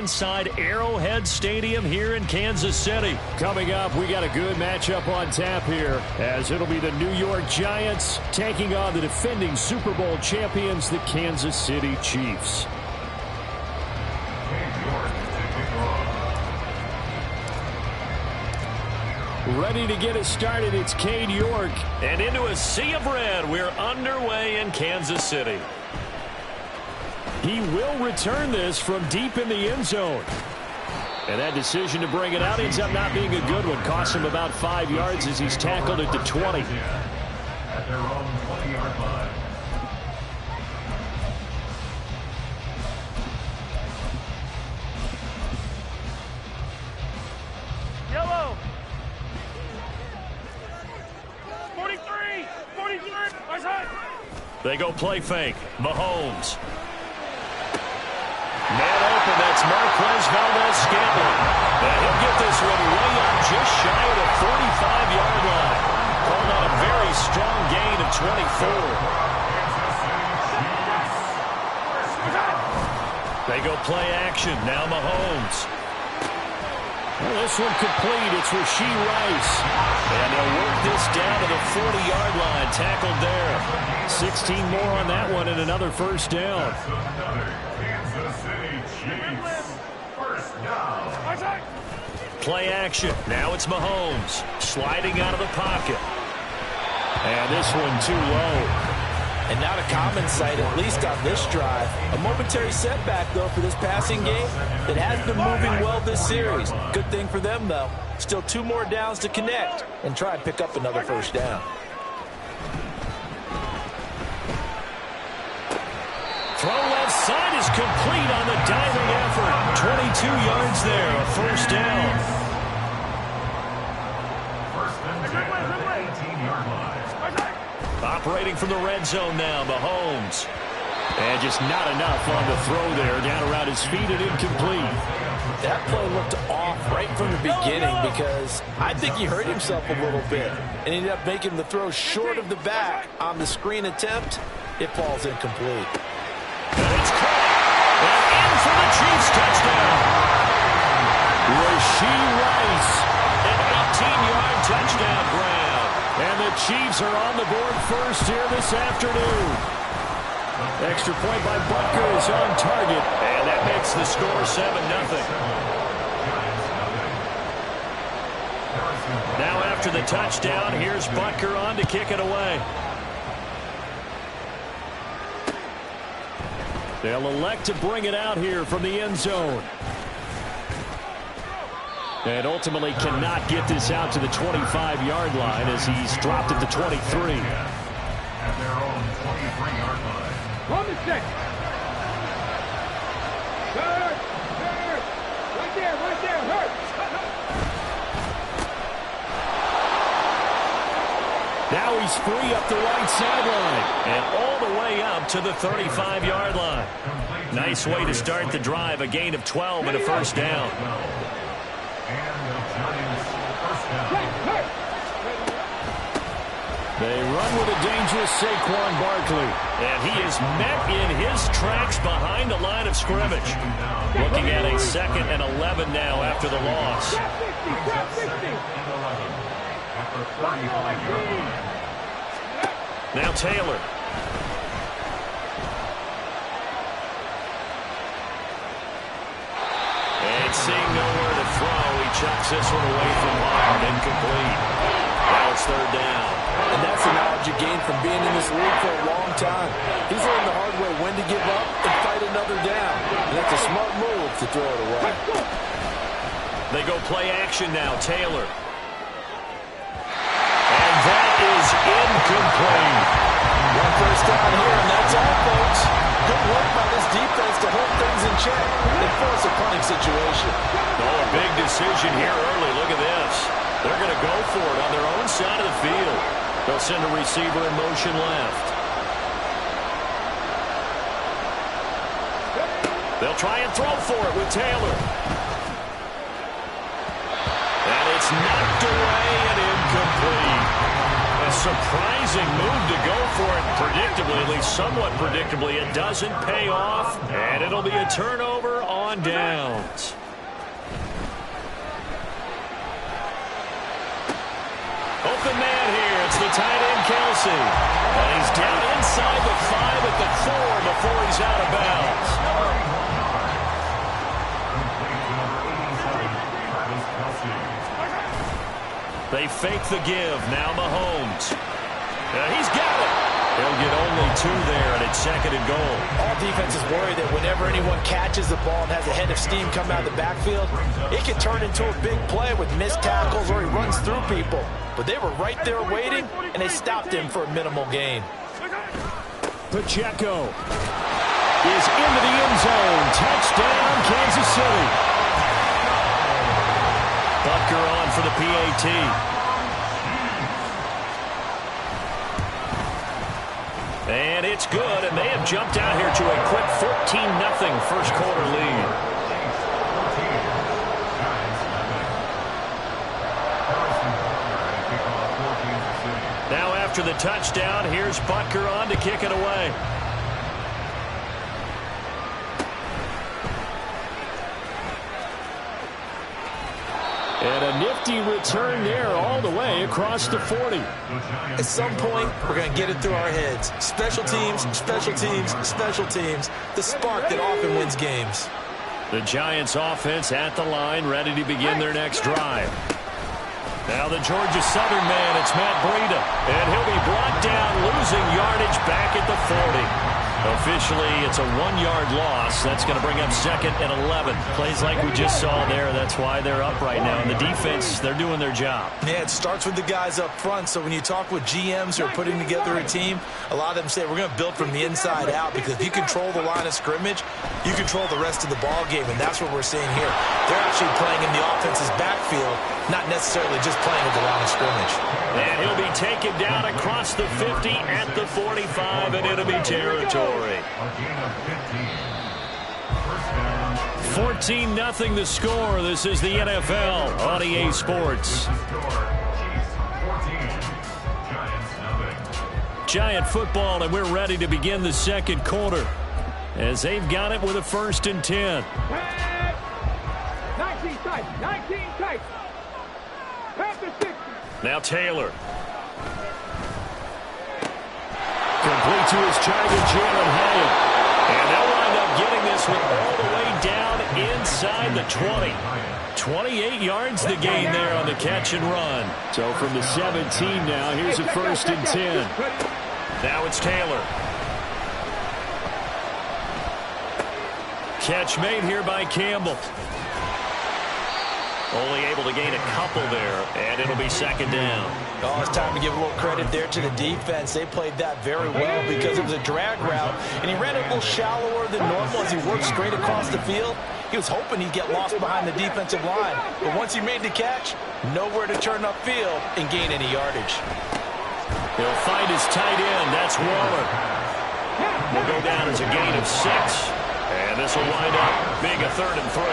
Inside Arrowhead Stadium here in Kansas City. Coming up, we got a good matchup on tap here, as it'll be the New York Giants taking on the defending Super Bowl champions, the Kansas City Chiefs. Ready to get us started, it's Cade York. And into a sea of red, we're underway in Kansas City. He will return this from deep in the end zone. And that decision to bring it out ends up not being a good one. Costs him about 5 yards as he's tackled at the 20. At their own 20-yard line. Yellow. 43. 43. Right side. They go play fake. Mahomes. Man open, that's Marquez Valdez-Scantling. And he'll get this one way up just shy of the 45-yard line. Called on a very strong gain of 24. They go play action. Now Mahomes. Well, this one complete. It's Rashee Rice. And they'll work this down to the 40-yard line. Tackled there. 16 more on that one and another first down. Play action. Now it's Mahomes. Sliding out of the pocket. And this one too low. And not a common sight, at least on this drive. A momentary setback, though, for this passing game. It has been moving well this series. Good thing for them, though. Still 2 more downs to connect and try and pick up another first down. Throw left side is complete on the diving effort. 22 yards there, a first down. First and 10 at the 18-yard line. Operating from the red zone now, Mahomes. And just not enough on the throw there. Down around his feet and incomplete. That play looked off right from the beginning because I think he hurt himself a little bit and ended up making the throw short of the back on the screen attempt. It falls incomplete. And it's caught. And in for the Chiefs touchdown. Rashee Rice. An 18-yard touchdown grab. And the Chiefs are on the board first here this afternoon. Extra point by Butker is on target. And that makes the score 7-0. Now after the touchdown, here's Butker on to kick it away. They'll elect to bring it out here from the end zone. And ultimately cannot get this out to the 25-yard line as he's dropped at the 23. At their own 23-yard line. One mistake. Hurt. Hurt. Right there. Right there. Hurt. Now he's free up the right sideline. And all the way up to the 35-yard line. Nice way to start the drive. A gain of 12 and a first down. They run with a dangerous Saquon Barkley. And he is met in his tracks behind the line of scrimmage. Looking at a 2nd and 11 now after the loss. Now Taylor. And seeing nowhere to throw, he chucks this one away from home. Incomplete. Now it's 3rd down. And that's the knowledge you gain from being in this league for a long time. He's learned the hard way when to give up and fight another down. And that's a smart move to throw it away. They go play action now. Taylor. And that is incomplete. One first down here, and that's all, folks. Good work by this defense to hold things in check and force a punting situation. Oh, a big decision here early. Look at this. They're going to go for it on their own side of the field. They'll send a receiver in motion left. They'll try and throw for it with Taylor. And it's knocked away and incomplete. A surprising move to go for it. Predictably, at least somewhat predictably, it doesn't pay off. And it'll be a turnover on on downs. Open man here. It's the tight end, Kelsey. And he's down inside the 5 at the 4 before he's out of bounds. They fake the give. Now Mahomes. He's got it. He'll get only 2 there, and it's 2nd and goal. All defenses worry that whenever anyone catches the ball and has a head of steam come out of the backfield, it can turn into a big play with missed tackles or he runs through people. But they were right there waiting, and they stopped him for a minimal gain. Pacheco is into the end zone. Touchdown, Kansas City. Butker on for the PAT. And it's good, and they have jumped out here to a quick 14-0 first quarter lead. Now after the touchdown, here's Butker on to kick it away. And a nifty return there all the way across the 40. At some point, we're going to get it through our heads. Special teams, special teams, special teams. The spark that often wins games. The Giants offense at the line, ready to begin their next drive. Now the Georgia Southern man, it's Matt Breida. And he'll be brought down, losing yardage back at the 40. Officially, it's a 1-yard loss. That's going to bring up 2nd and 11. Plays like we just saw there. That's why they're up right now. And the defense, they're doing their job. Yeah, it starts with the guys up front. So when you talk with GMs who are putting together a team, a lot of them say we're going to build from the inside out, because if you control the line of scrimmage, you control the rest of the ball game, and that's what we're seeing here. They're actually playing in the offense's backfield, not necessarily just playing at the line of scrimmage. And he'll be taken down across the 50 at the 45, and it'll be territory. 14-0 the score. This is the NFL on EA Sports. Giant football, and we're ready to begin the second quarter as they've got it with a 1st and 10. 19 tight, 19 tight. Past the 60. Now Taylor. Complete to his target, Jalen Hyatt. And they'll wind up getting this one all the way down inside the 20. 28 yards the gain there on the catch and run. So from the 17 now, here's a 1st and 10. Now it's Taylor. Catch made here by Campbell. Only able to gain a couple there, and it'll be 2nd down. Oh, it's time to give a little credit there to the defense. They played that very well because it was a drag route, and he ran it a little shallower than normal as he worked straight across the field. He was hoping he'd get lost behind the defensive line, but once he made the catch, nowhere to turn upfield and gain any yardage. He'll find his tight end. That's Waller. Will go down as a gain of 6, and this will wind up being a 3rd and 3.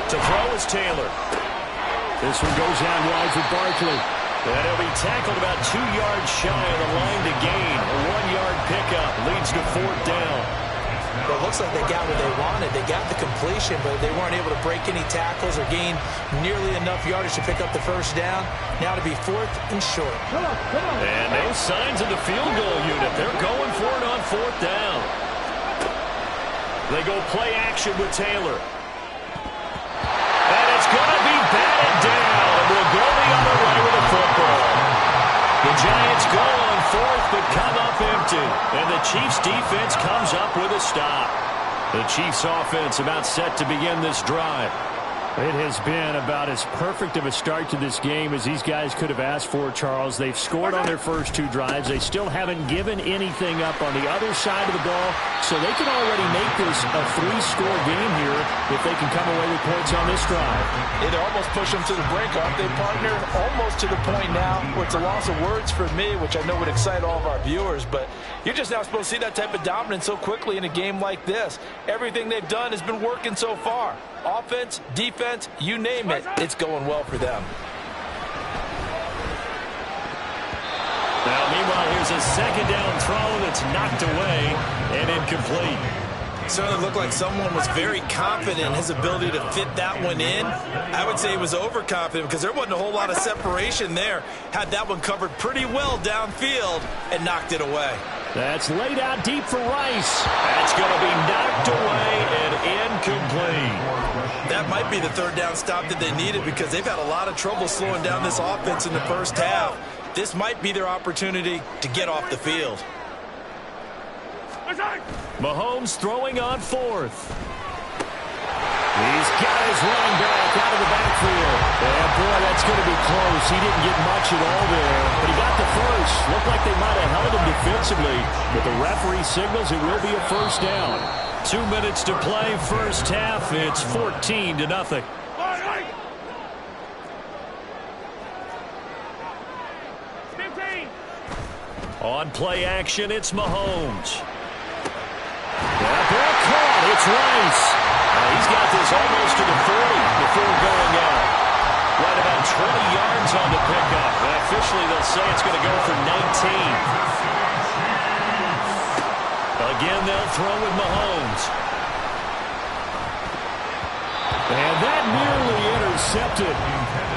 To throw is Taylor. This one goes out wide for Barkley. And he'll be tackled about 2 yards shy of the line to gain. A 1-yard pickup leads to 4th down. Well, it looks like they got what they wanted. They got the completion, but they weren't able to break any tackles or gain nearly enough yardage to pick up the 1st down. Now to be 4th and short. And no signs of the field goal unit. They're going for it on 4th down. They go play action with Taylor. And it's going to be batted down. We'll go the other way with the football. The Giants go on 4th, but come up empty. And the Chiefs' defense comes up with a stop. The Chiefs' offense about set to begin this drive. It has been about as perfect of a start to this game as these guys could have asked for, Charles. They've scored on their first 2 drives. They still haven't given anything up on the other side of the ball, so they can already make this a 3-score game here if they can come away with points on this drive. They almost push them to the brink, aren't they, partner? Almost to the point now where it's a loss of words for me, which I know would excite all of our viewers, but you're just not supposed to see that type of dominance so quickly in a game like this. Everything they've done has been working so far. Offense, defense, you name it, it's going well for them. Now, meanwhile, here's a 2nd down throw that's knocked away and incomplete. Certainly looked like someone was very confident in his ability to fit that one in. I would say he was overconfident because there wasn't a whole lot of separation there. Had that one covered pretty well downfield and knocked it away. That's laid out deep for Rice. That's going to be knocked away and incomplete. That might be the third down stop that they needed because they've had a lot of trouble slowing down this offense in the first half. This might be their opportunity to get off the field. Mahomes throwing on fourth. He's got his running back out of the backfield. And boy, that's going to be close. He didn't get much at all there, but he got the first. Looked like they might have held him defensively, but the referee signals it will be a first down. 2 minutes to play first half. It's 14-0. On play action, it's Mahomes. That ball caught. It's Rice. He's got this almost to the 40 before going out. Right about 20 yards on the pickup. And officially, they'll say it's going to go for 19. Again, they'll throw with Mahomes. And that nearly intercepted.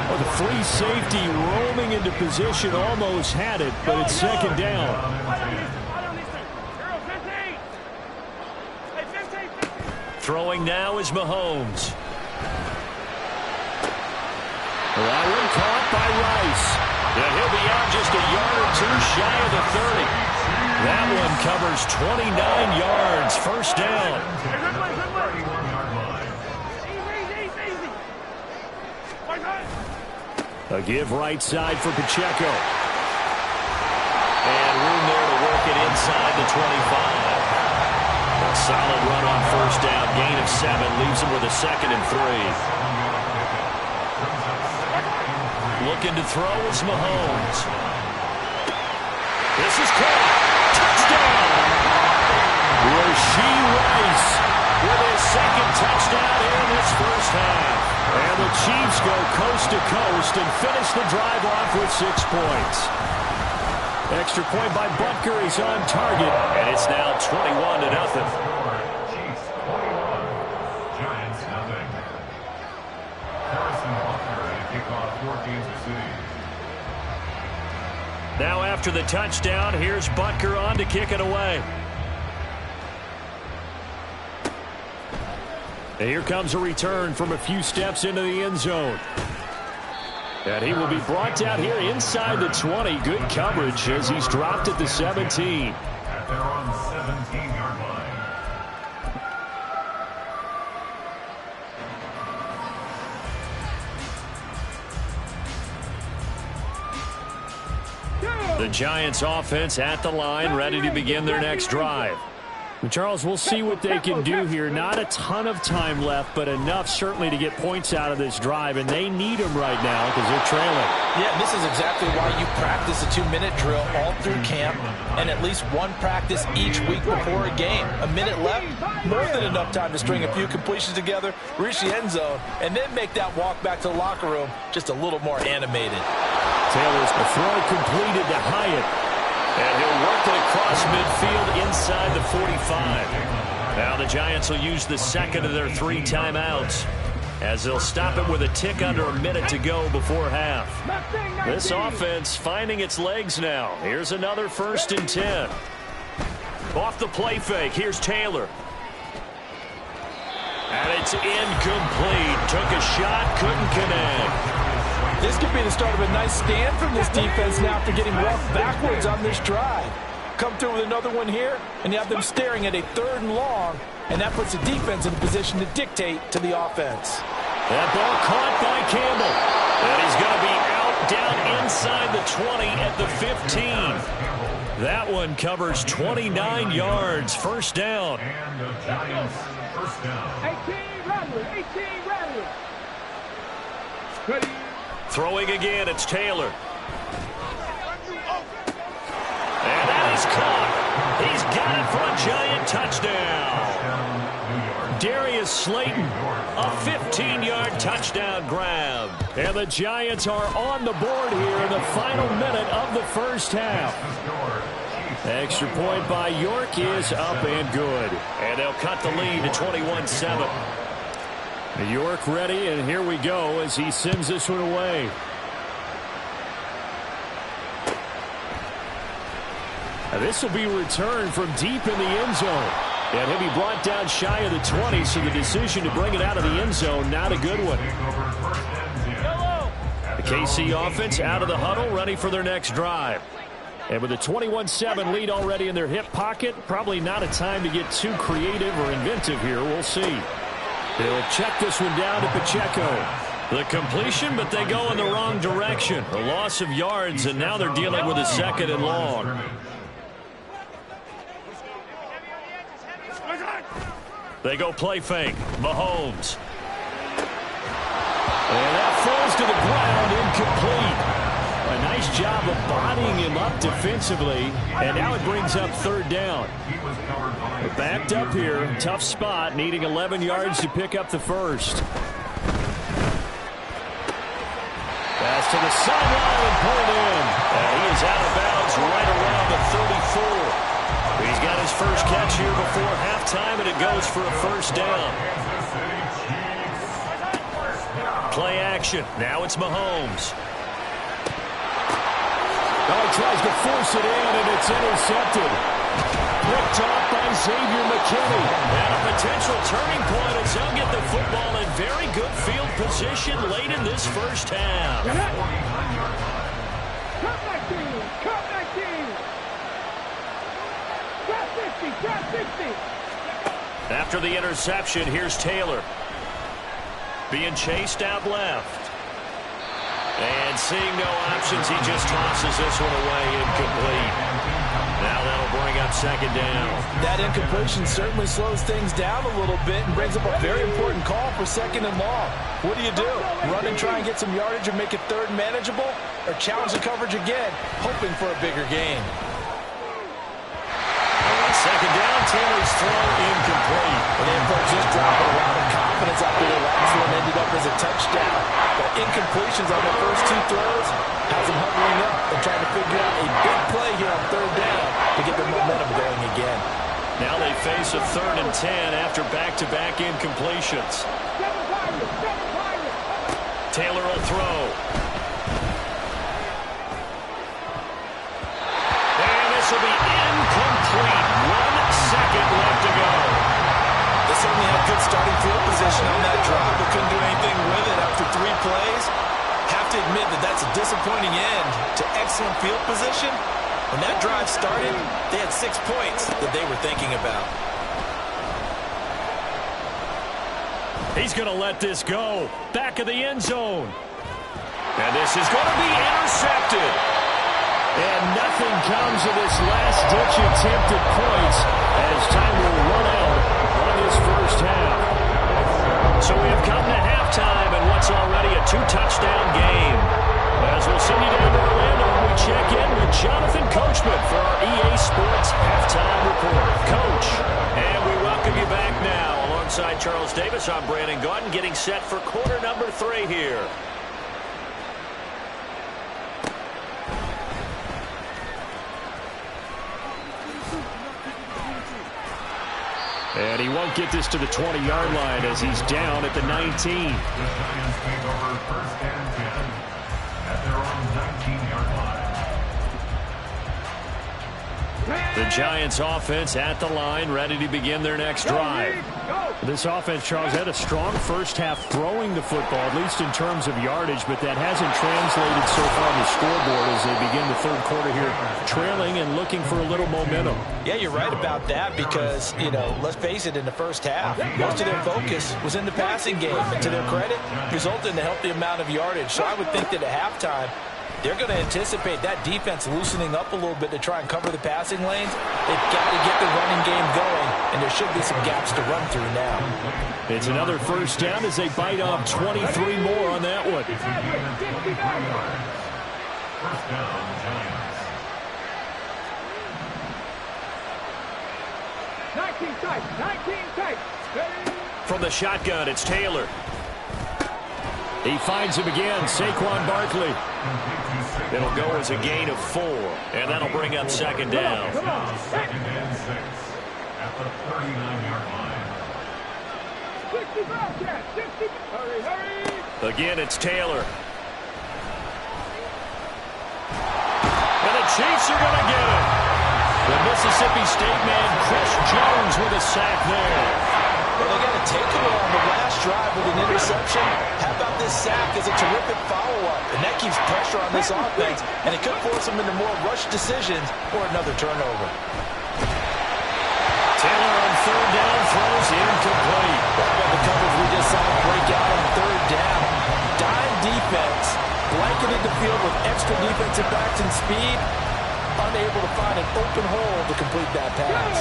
Well, the free safety roaming into position almost had it, but it's second down. Throwing now is Mahomes. That one caught by Rice. Yeah, he'll be out just a yard or two shy of the 30. That one covers 29 yards. First down. A give right side for Pacheco. And room there to work it inside the 25. A solid run on first down. Gain of 7 leaves him with a 2nd and 3. Looking to throw is Mahomes. This is caught. Touchdown. Rashee Rice with his 2nd touchdown in this first half. And the Chiefs go coast to coast and finish the drive off with 6 points. Extra point by Butker is on target, and it's now 21-0. Chiefs 21, Giants nothing. Harrison Butker to kick off for Kansas City. Now after the touchdown, here's Butker on to kick it away. And here comes a return from a few steps into the end zone. And he will be brought down here inside the 20. Good coverage as he's dropped at the 17. At their own 17-yard line. The Giants offense at the line, ready to begin their next drive. Charles, we'll see what they can do here. Not a ton of time left, but enough certainly to get points out of this drive, and they need them right now because they're trailing. Yeah, this is exactly why you practice a 2-minute drill all through camp and at least one practice each week before a game. A minute left, more than enough time to string a few completions together, reach the end zone, and then make that walk back to the locker room just a little more animated. Taylor's the throw completed to Hyatt. And he'll work it across midfield inside the 45. Now the Giants will use the 2nd of their 3 timeouts as they'll stop it with a tick under a minute to go before half. This offense finding its legs now. Here's another 1st and 10. Off the play fake, here's Taylor. And it's incomplete. Took a shot, couldn't connect. This could be the start of a nice stand from this defense now after getting roughed backwards on this drive. Come through with another one here, and you have them staring at a 3rd and long, and that puts the defense in a position to dictate to the offense. That ball caught by Campbell. And he's going to be out down inside the 20 at the 15. That one covers 29 yards. First down. And the Giants first down. 18 Rattler. Ready. Throwing again, it's Taylor. And that is caught. He's got it for a Giant touchdown. Darius Slayton, a 15-yard touchdown grab. And the Giants are on the board here in the final minute of the first half. The score, Chiefs Extra point by York is up and good. And they'll cut the lead to 21-7. York ready, and here we go as he sends this one away. This will be returned from deep in the end zone. And he'll be brought down shy of the 20, so the decision to bring it out of the end zone, not a good one. The KC offense out of the huddle, ready for their next drive. And with a 21-7 lead already in their hip pocket, probably not a time to get too creative or inventive here. We'll see. They'll check this one down to Pacheco. The completion, but they go in the wrong direction. A loss of yards, and now they're dealing with a 2nd and long. They go play fake. Mahomes. And that falls to the ground, incomplete. A nice job of bodying him up defensively, and now it brings up 3rd down. Backed up here, tough spot, needing 11 yards to pick up the first. Pass to the sideline and pulled in. And he is out of bounds right around the 34. He's got his first catch here before halftime, and it goes for a 1st down. Play action. Now it's Mahomes. Oh, he tries to force it in, and it's intercepted. Picked off by Xavier McKinney. And a potential turning point as they'll get the football in very good field position late in this first half. Cut that team! Cut that team! Cut 50! Cut 50! After the interception, here's Taylor. Being chased out left. And seeing no options, he just tosses this one away, incomplete. Now that'll bring up 2nd down. That incompletion certainly slows things down a little bit and brings up a very important call for 2nd and long. What do? Run and try and get some yardage and make it 3rd manageable? Or challenge the coverage again, hoping for a bigger gain? 2nd down, Taylor's throw incomplete. And the folks just dropping a lot of confidence after the last one ended up as a touchdown. But incompletions on the first 2 throws has them hovering up and trying to figure out a big play here on 3rd down to get the momentum going again. Now they face a 3rd and 10 after back-to-back incompletions. Taylor will throw. And this will be incomplete. 1 second left to go. They certainly had good starting field position on that drive, but couldn't do anything with it after 3 plays. Have to admit that that's a disappointing end to excellent field position. When that drive started, they had 6 points that they were thinking about. He's going to let this go. Back of the end zone. And this is going to be intercepted. And nothing comes of this last-ditch attempt at points as time will run out on this first half. So we have come to halftime in what's already a 2-touchdown game. As we'll send you down to Orlando, we check in with Jonathan Coachman for our EA Sports Halftime Report. Coach, and we welcome you back now. Alongside Charles Davis, I'm Brandon Gaudin, getting set for quarter number 3 here. And he won't get this to the 20-yard line as he's down at the 19. The Giants take over 1st and 10 at their own 19-yard line. The Giants offense at the line, ready to begin their next drive. This offense, Charles, had a strong first half throwing the football, at least in terms of yardage, but that hasn't translated so far on the scoreboard as they begin the 3rd quarter here, trailing and looking for a little momentum. Yeah, you're right about that because, let's face it, in the first half, most of their focus was in the passing game. And to their credit, resulted in a healthy amount of yardage. So I would think that at halftime, they're going to anticipate that defense loosening up a little bit to try and cover the passing lanes. They've got to get the running game going, and there should be some gaps to run through now. It's another 1st down as they bite off 23 more on that one. 1st down, Giants. 19 tight, 19 tight. From the shotgun, it's Taylor. He finds him again, Saquon Barkley. It'll go as a gain of 4, and that'll bring up second down. Second and 6 at the 39-yard line. 65, Cat, 60. Hurry, hurry. Again, it's Taylor. And the Chiefs are going to get it. The Mississippi State man, Chris Jones, with a sack there. Well, they got a takeaway on the last drive with an interception. How about this sack as a terrific follow-up? And that keeps pressure on this offense, and it could force them into more rush decisions or another turnover. Taylor on third down throws incomplete. The coverage we just saw break out on third down. Dime defense, blanketed the field with extra defensive backs and speed. Unable to find an open hole to complete that pass.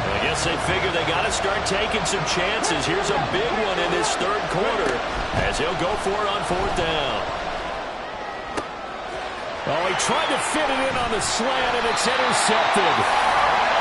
I guess they figure they got to start taking some chances. Here's a big one in this third quarter as he'll go for it on fourth down. Oh, he tried to fit it in on the slant, and it's intercepted.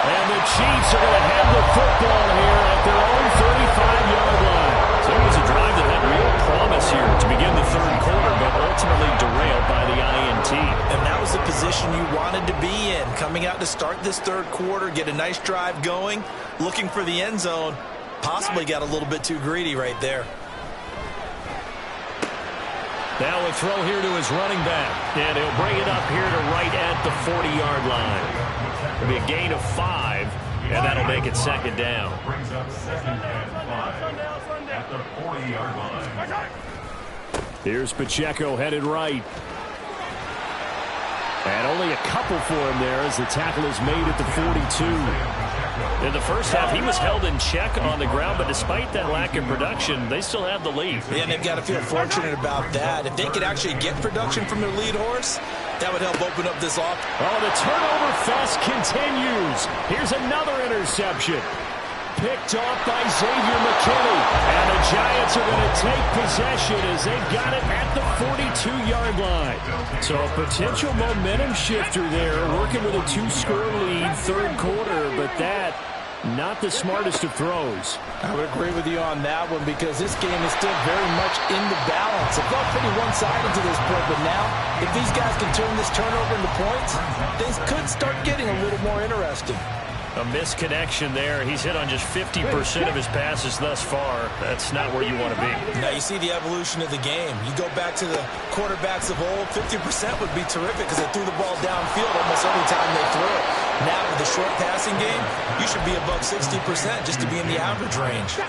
And the Chiefs are going to have the football here at their own 35-yard line. So it was a drive that had real promise here to begin the third quarter, but ultimately derailed by the INT. And that was the position you wanted to be in. Coming out to start this third quarter, get a nice drive going, looking for the end zone. Possibly got a little bit too greedy right there. Now a throw here to his running back. And he'll bring it up here to right at the 40-yard line. It'll be a gain of 5, and that'll make it second down. Brings up second and 5 at the 40-yard line. Here's Pacheco headed right. And only a couple for him there as the tackle is made at the 42. In the first half, he was held in check on the ground, but despite that lack of production, they still have the lead. Yeah, and they've got to feel fortunate about that. If they could actually get production from their lead horse, that would help open up this off. Oh, the turnover fest continues. Here's another interception. Picked off by Xavier McKinney. And the Giants are going to take possession as they've got it at the 42-yard line. So a potential momentum shifter there, working with a 2-score lead, third quarter, but that not the smartest of throws. I would agree with you on that one because this game is still very much in the balance. It felt pretty one-sided to this point, but now if these guys can turn this turnover into points, things could start getting a little more interesting. A misconnection there. He's hit on just 50% of his passes thus far. That's not where you want to be. Now you see the evolution of the game. You go back to the quarterbacks of old, 50% would be terrific because they threw the ball downfield almost every time they threw it. Now with the short passing game, you should be above 60% just to be in the average range.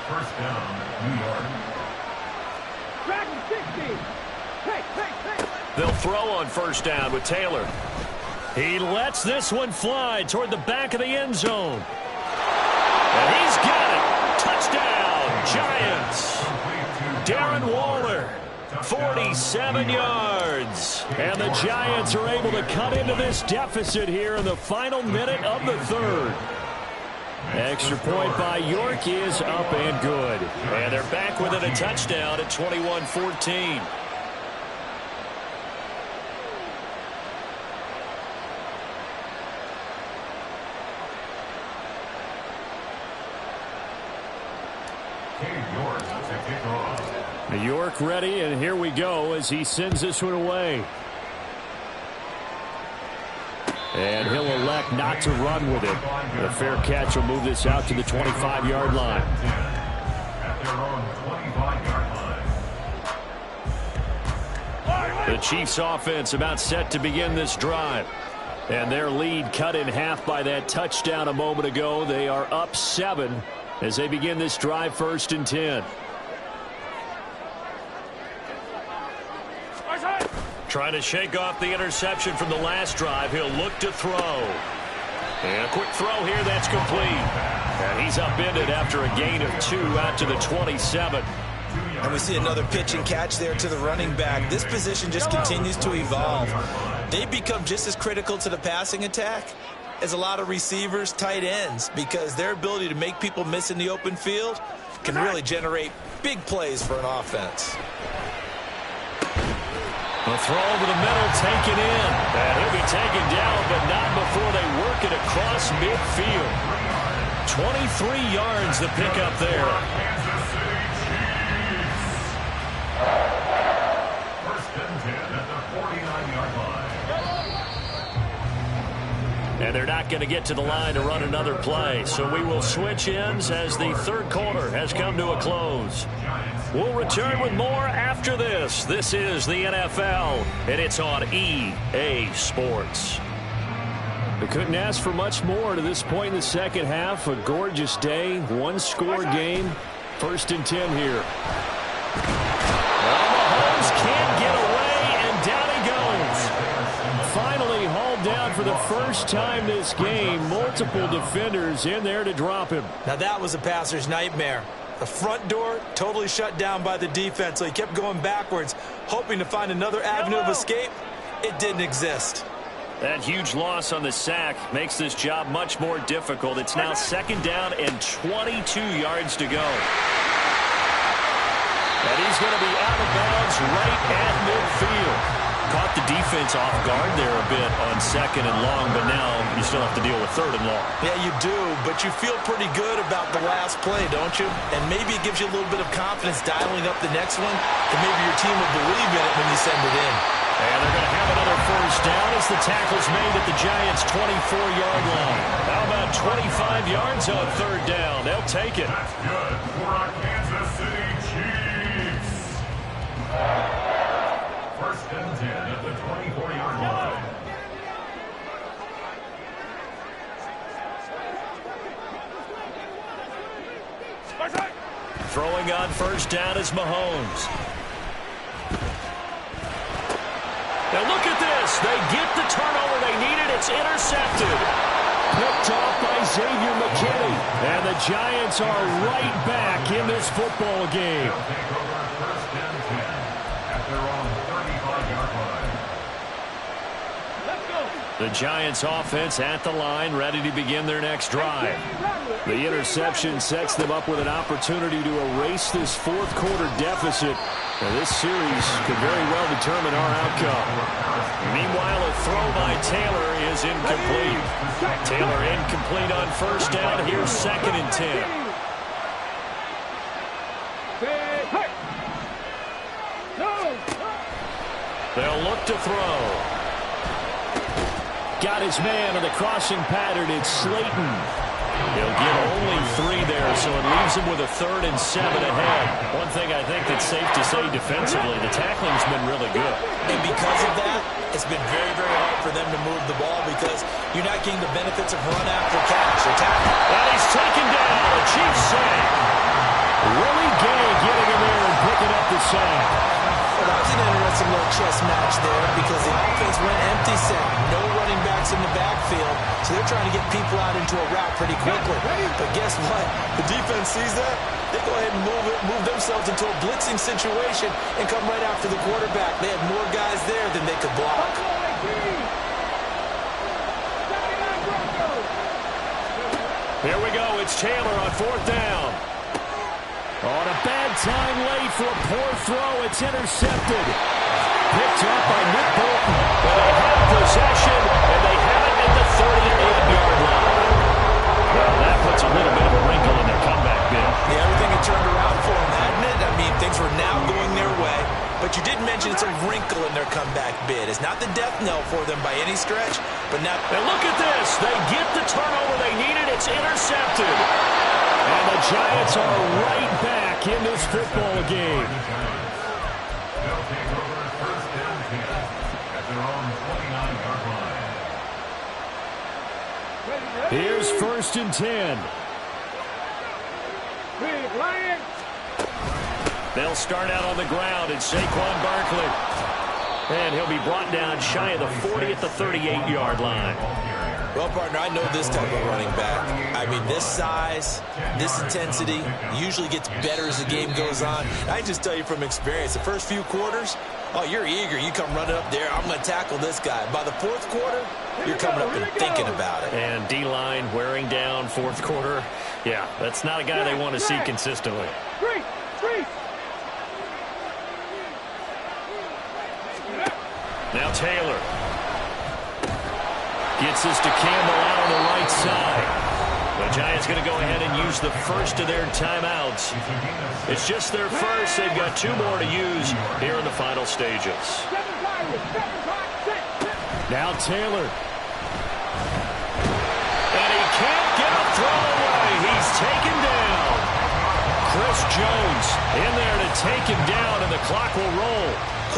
First down, New York. They'll throw on first down with Taylor. He lets this one fly toward the back of the end zone. And he's got it. Touchdown, Giants. Darren Waller, 47 yards. And the Giants are able to cut into this deficit here in the final minute of the third. Extra point by York is up and good. And they're back within a touchdown at 21-14. York ready, and here we go as he sends this one away. And he'll elect not to run with it. The fair catch will move this out to the 25-yard line. At their own 25-yard line. The Chiefs offense about set to begin this drive. And their lead cut in half by that touchdown a moment ago. They are up 7 as they begin this drive, 1st and 10. Trying to shake off the interception from the last drive. He'll look to throw. And a quick throw here, that's complete. And he's upended after a gain of 2 out to the 27. And we see another pitch and catch there to the running back. This position just continues to evolve. They've become just as critical to the passing attack as a lot of receivers, tight ends, because their ability to make people miss in the open field can really generate big plays for an offense. A throw over the middle, taken in. And he'll be taken down, but not before they work it across midfield. 23 yards the pickup there. And they're not going to get to the line to run another play. So we will switch ends as the third quarter has come to a close. We'll return with more after this. This is the NFL, and it's on EA Sports. We couldn't ask for much more to this point in the second half. A gorgeous day, one-score game. 1st and 10 here. Well, Mahomes can't get away, and down he goes. Finally hauled down for the first time this game. Multiple defenders in there to drop him. Now that was a passer's nightmare. The front door totally shut down by the defense, so he kept going backwards, hoping to find another avenue of escape. It didn't exist. That huge loss on the sack makes this job much more difficult. It's now 2nd down and 22 yards to go. And he's going to be out of bounds right at midfield. Caught the defense off guard there a bit on 2nd and long, but now you still have to deal with 3rd and long. Yeah, you do, but you feel pretty good about the last play, don't you? And maybe it gives you a little bit of confidence dialing up the next one, that maybe your team will believe in it when you send it in. And they're going to have another 1st down as the tackle's made at the Giants' 24-yard line. How about 25 yards on 3rd down? They'll take it. That's good for our Kansas City Chiefs. 1st and 10 at the 24-yard line. Throwing on 1st down is Mahomes. Now look at this. They get the turnover they needed. It's intercepted. Picked off by Xavier McKinney. And the Giants are right back in this football game. They'll take over 1st and 10 at their own 35-yard line. Let's go. The Giants offense at the line, ready to begin their next drive. The interception sets them up with an opportunity to erase this 4th quarter deficit. Now, this series could very well determine our outcome. Meanwhile, a throw by Taylor is incomplete. Taylor incomplete on 1st down. Here's 2nd and 10. They'll look to throw. Got his man in the crossing pattern. It's Slayton. He'll get only 3 there, so it leaves him with a 3rd and 7 ahead. One thing I think that's safe to say defensively, the tackling's been really good. And because of that, it's been very, very hard for them to move the ball because you're not getting the benefits of run after catch or tackle. And he's taken down. The Chiefs sack. Willie Gay getting in there and picking up the sack. Well, that was an interesting little chess match there because the offense went empty set. No running backs in the backfield, so they're trying to get people out into a route pretty quickly. But guess what? The defense sees that. They go ahead and move themselves into a blitzing situation and come right after the quarterback. They had more guys there than they could block. Here we go. It's Taylor on 4th down. On a bad time late for a poor throw. It's intercepted. Picked up by Nick Bolton. But they have possession, and they have it at the 38-yard line. Well, that puts a little bit of a wrinkle in their comeback bid. Yeah, everything had turned around for them, hadn't it? I mean, things were now going their way. But you did mention it's a wrinkle in their comeback bid. It's not the death knell for them by any stretch, but now... And look at this. They get the turnover they needed. It's intercepted. And the Giants are right back in this football game. They'll take over 1st and 10 at their own 29-yard line. Here's 1st and 10. Big Lion. They'll start out on the ground, and Saquon Barkley. And he'll be brought down shy of the 40 at the 38-yard line. Well, partner, I know this type of running back. I mean, this size, this intensity usually gets better as the game goes on. I just tell you from experience, the first few quarters, oh, you're eager. You come running up there, I'm going to tackle this guy. By the 4th quarter, you're coming up and thinking about it. And D-line wearing down 4th quarter. Yeah, that's not a guy they want to see consistently. Three. Now Taylor gets this to Campbell out on the right side. The Giants going to go ahead and use the first of their timeouts. It's just their first. They've got 2 more to use here in the final stages. Now Taylor. Here's Jones in there to take him down, and the clock will roll.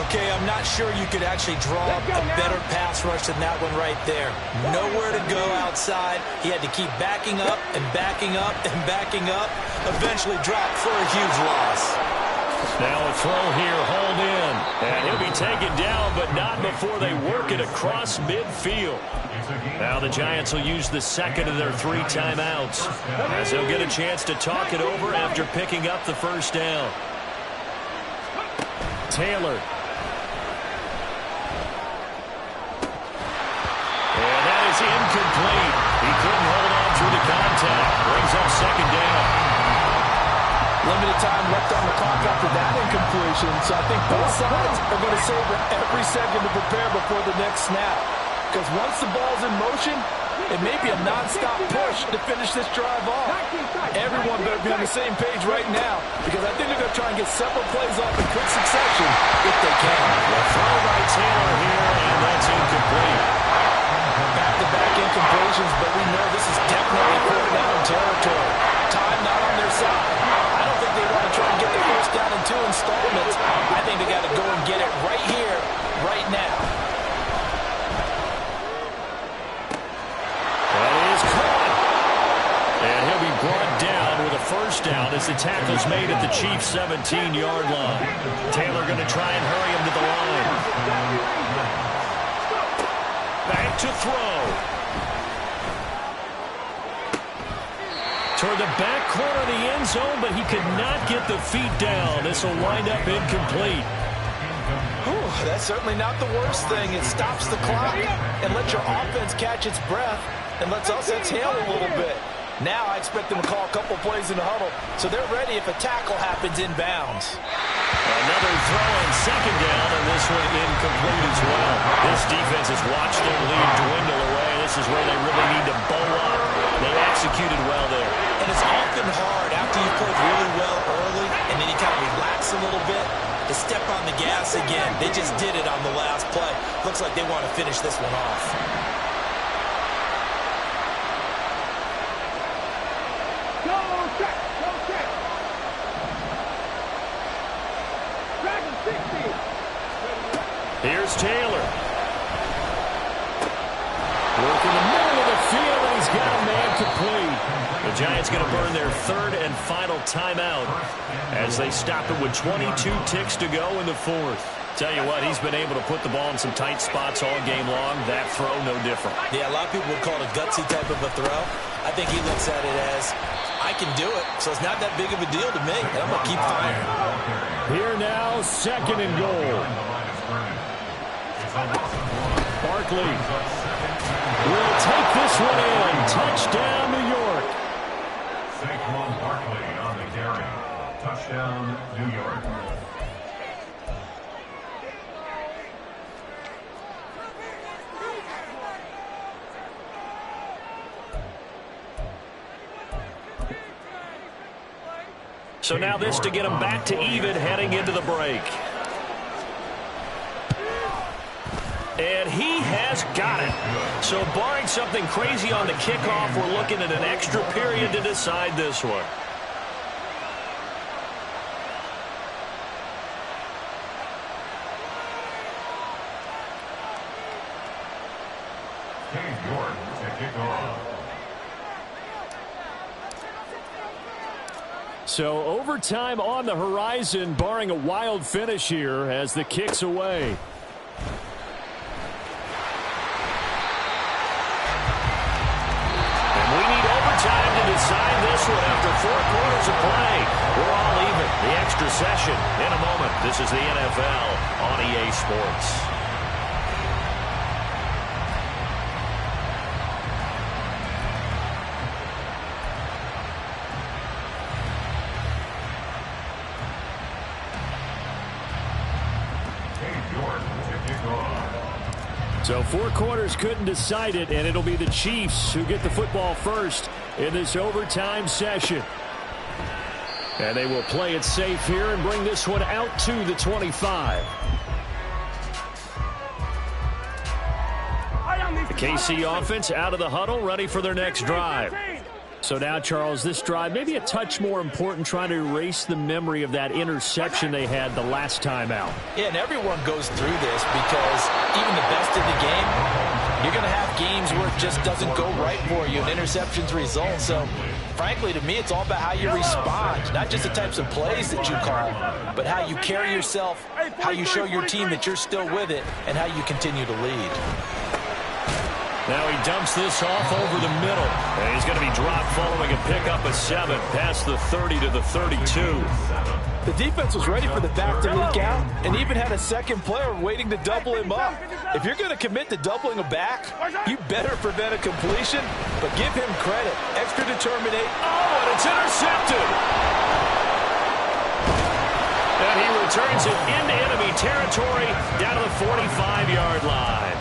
Okay, I'm not sure you could actually draw up a better pass rush than that one right there. Nowhere to go outside. He had to keep backing up and backing up and backing up. Eventually dropped for a huge loss. Now a throw here, hauled in. And he'll be taken down, but not before they work it across midfield. Now the Giants will use the second of their 3 timeouts, as they'll get a chance to talk it over after picking up the first down. Taylor. And that is incomplete. He couldn't hold on through the contact. Brings up second down. Limited time left on the clock after that incompletion, so I think both sides are going to savor every second to prepare before the next snap. Because once the ball's in motion, it may be a non-stop push to finish this drive off. Everyone better be on the same page right now, because I think they're going to try and get several plays off in quick succession if they can. The throw by Taylor here, and that's incomplete. Back-to-back incompletions, but we know this is definitely fourth down territory. Time not on their side. I don't think they want to try and get the first down in 2 installments. I think they got to go and get it right here, right now. That is caught. And he'll be brought down with a first down as the tackle's made at the Chiefs' 17-yard line. Taylor going to try and hurry him to the line. Back to throw. Toward the back corner of the end zone, but he could not get the feet down. This will wind up incomplete. Whew, that's certainly not the worst thing. It stops the clock and lets your offense catch its breath and lets us exhale a little bit. Now I expect them to call a couple plays in the huddle, so they're ready if a tackle happens inbounds. Another throw on second down, and this one incomplete as well. This defense has watched their lead dwindle away. This is where they really need to bow up. They executed well there. And it's often hard after you played really well early and then you kind of relax a little bit to step on the gas again. They just did it on the last play. Looks like they want to finish this one off. Go check, go check. Dragon 60. Here's Taylor. Work in the middle of the field, and he's got a man complete. The Giants going to burn their 3rd and final timeout as they stop it with 22 ticks to go in the 4th. Tell you what, he's been able to put the ball in some tight spots all game long. That throw, no different. Yeah, a lot of people would call it a gutsy type of a throw. I think he looks at it as, I can do it, so it's not that big of a deal to me, and I'm going to keep firing. Here now, 2nd and goal. Barkley will take this one in. Touchdown, New York. Saquon Barkley on the carry. Touchdown, New York. So now this to get them back to even heading into the break. And he has got it. So barring something crazy on the kickoff, we're looking at an extra period to decide this one. Dave York to kick off. So overtime on the horizon, barring a wild finish here as the kick's away. And we need overtime to decide this one after 4 quarters of play. We're all even. The extra session in a moment. This is the NFL on EA Sports. So 4 quarters couldn't decide it, and it'll be the Chiefs who get the football first in this overtime session. And they will play it safe here and bring this one out to the 25. The KC offense out of the huddle, ready for their next drive. So now, Charles, this drive maybe a touch more important, trying to erase the memory of that interception they had the last time out. Yeah, and everyone goes through this because even the best in the game, you're going to have games where it just doesn't go right for you, and interceptions result. So, frankly, to me, it's all about how you respond, not just the types of plays that you call, but how you carry yourself, how you show your team that you're still with it, and how you continue to lead. Now he dumps this off over the middle. And he's going to be dropped following a pickup of 7 past the 30 to the 32. The defense was ready for the back to leak out and even had a second player waiting to double him up. If you're going to commit to doubling a back, you better prevent a completion, but give him credit. Extra determination. Oh, and it's intercepted. And he returns it into enemy territory down to the 45-yard line.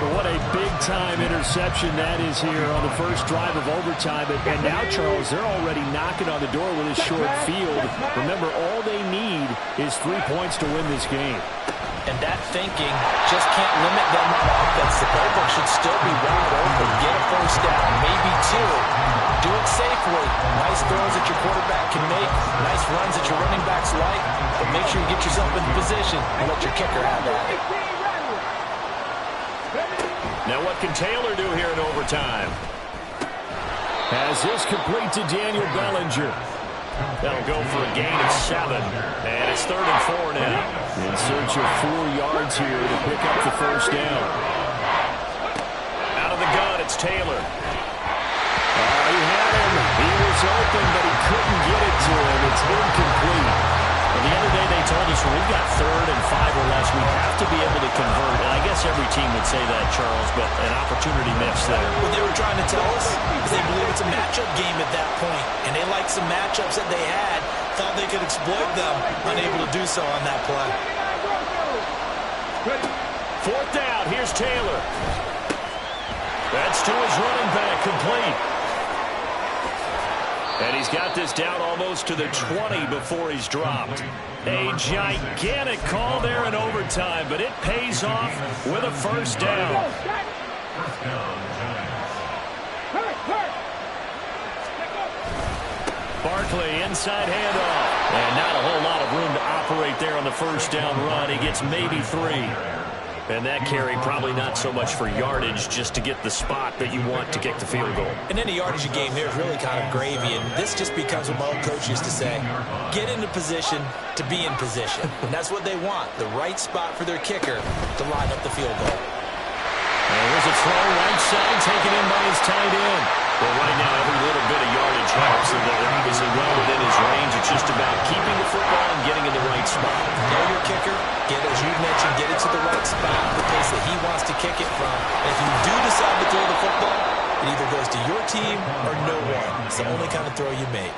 What a big-time interception that is here on the first drive of overtime. And now, Charles, they're already knocking on the door with a short field. Remember, all they need is 3 points to win this game. And that thinking just can't limit them on offense. The playbook should still be wide open. Get a first down, maybe 2. Do it safely. Nice throws that your quarterback can make. Nice runs that your running backs like. But make sure you get yourself in position and let your kicker have at it. Now what can Taylor do here in overtime? Has this complete to Daniel Bellinger. That'll go for a gain of 7. And it's 3rd and 4 now. In search of 4 yards here to pick up the first down. Out of the gun, it's Taylor. He had him. He was open, but he couldn't get it to him. It's incomplete. And the other day they told us when we've got 3rd and 5 or less, we have to be able to convert. And I guess every team would say that, Charles, but an opportunity missed there. What they were trying to tell us is they believe it's a matchup game at that point, and they liked some matchups that they had, thought they could exploit them, unable to do so on that play. 4th down, here's Taylor. That's to his running back, complete. And he's got this down almost to the 20 before he's dropped. A gigantic call there in overtime, but it pays off with a first down. Barkley, inside handoff. And not a whole lot of room to operate there on the first down run. He gets maybe 3. And that carry probably not so much for yardage, just to get the spot that you want to kick the field goal. And any yardage game here is really kind of gravy, and this just becomes what my old coach used to say, get into position to be in position. And that's what they want, the right spot for their kicker to line up the field goal. And here's a throw right side, taken in by his tight end. Well, right now, every little bit of yardage helps, and they're obviously well within his range. It's just about keeping the football and getting in the right spot. Know your kicker, as you mentioned, get it to the right spot, the place that he wants to kick it from. And if you do decide to throw the football, it either goes to your team or no one. It's the only kind of throw you make.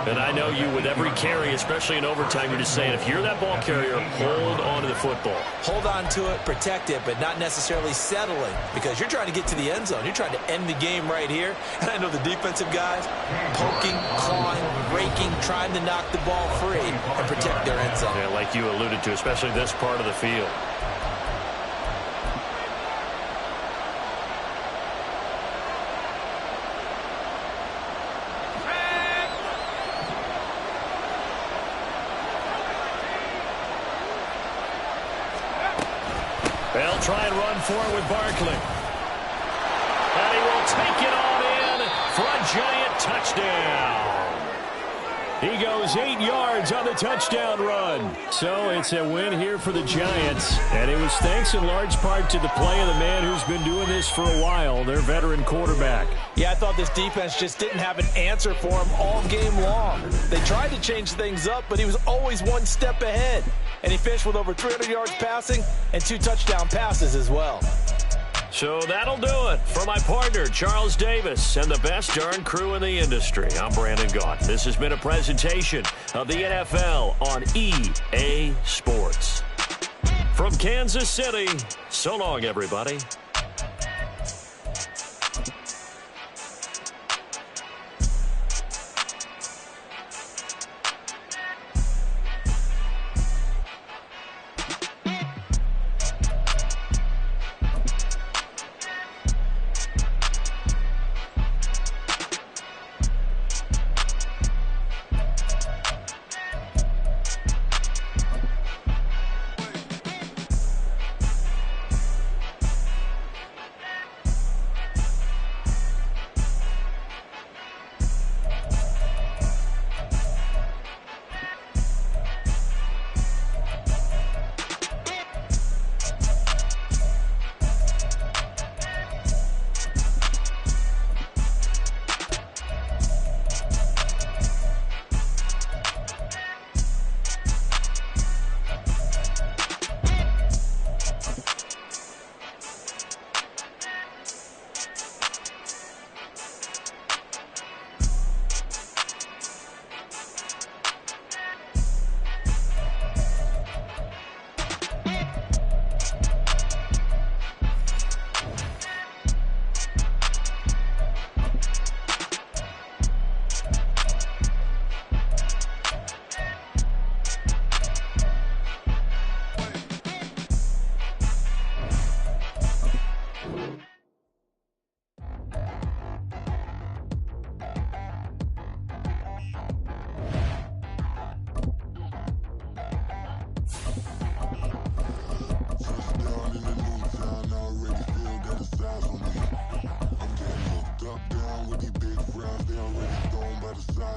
And I know you, with every carry, especially in overtime, you're just saying, if you're that ball carrier, hold on to the football. Hold on to it, protect it, but not necessarily settling, because you're trying to get to the end zone. You're trying to end the game right here. And I know the defensive guys poking, clawing, raking, trying to knock the ball free and protect their end zone. Yeah, like you alluded to, especially this part of the field. They'll try and run for it with Barkley. And he will take it on in for a giant touchdown. He goes 8 yards on the touchdown run. So it's a win here for the Giants. And it was thanks in large part to the play of the man who's been doing this for a while, their veteran quarterback. Yeah, I thought this defense just didn't have an answer for him all game long. They tried to change things up, but he was always one step ahead. And he finished with over 300 yards passing and 2 touchdown passes as well. So that'll do it for my partner, Charles Davis, and the best darn crew in the industry. I'm Brandon Gaunt. This has been a presentation of the NFL on EA Sports. From Kansas City, so long, everybody.